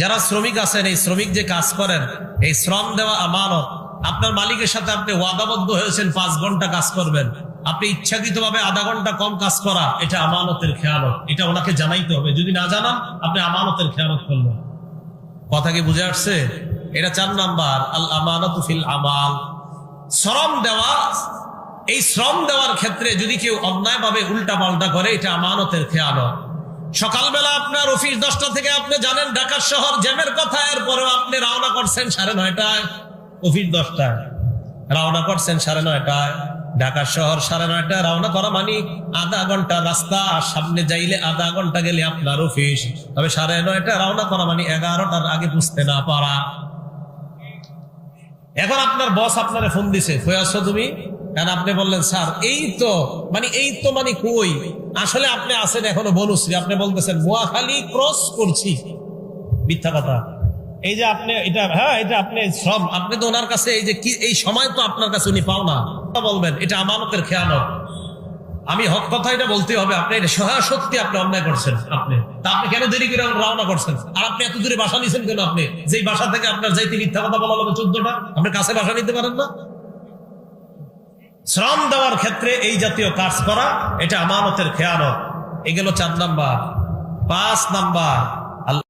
যারা শ্রমিক আছেন, এই শ্রমিক যে কাজ করেন, এই শ্রম দেওয়া আমানত। আপনার মালিকের সাথে আপনি ওয়াদাবদ্ধ হয়েছেন 5 ঘন্টা কাজ করবেন, আপনি ইচ্ছাকৃতভাবে আধা ঘন্টা কম কাজ করা, এটা আমানতের খেয়ানত। এটা ওনাকে জানাইতে হবে। যদি না জানান, আপনি আমানতের খেয়ানত করলেন। কথা কি বুঝে আসছে? এটা 4 নাম্বার, আল আমানাতু ফিল আমাল। শ্রম দেওয়া, এই শ্রম দেওয়ার ক্ষেত্রে যদি কেউ অন্যায়ভাবে উল্টা পাল্টা করে, এটা আমানতের খেয়ানত। সকালবেলা আপনার অফিস 10টা থেকে, আপনি জানেন ঢাকার শহর জ্যামের কথা, এরপরেও আপনি রওনা করছেন 9:30টায়, অফিস 10টায়, রওনা করছেন 9:30টায়। ঢাকার শহর 9:30টায় রওনা করা মানে আধা ঘন্টা রাস্তা, সামনে যাইলে আধা ঘন্টা গেলে আপনার অফিস। তবে 9:30টায় রওনা করা মানে 11টার আগে বুঝতে না পারা। এখন আপনার বস আপনারে ফোন দিছে, কই আছো তুমি? কারণ আপনি বললেন স্যার এই তো মানে কই, আসলে আপনি আছেন এখনো বনুশ্রী, আপনি বলতেছেন নোয়াখালী ক্রস করছি। মিথ্যা কথা। এই যে আপনি এটা, হ্যাঁ এটা আপনি শ্রম, আপনি তো ওনার কাছে এই যে কি, এই সময় তো আপনার কাছে উনি পাও না, বলবেন এটা আমানতের খেয়ানত। আমি হক কথা এটা বলতে হবে। আপনি এটা সত্যি আপনি অন্যায় করছেন, আপনি কেন দেরি করে রওনা করছেন? আর আপনি এত দূরে বাসা নিছেন কেন? আপনি যেই বাসা থেকে আপনার যাইতে মিথ্যা কথা বলা হবে 14টা, আপনি কাছে বাসা নিতে পারেন না? শ্রম দেওয়ার ক্ষেত্রে এই জাতীয় কাজ করা, এটা আমানতের খেয়ানত। এগুলো 4 নাম্বার। 5 নাম্বার,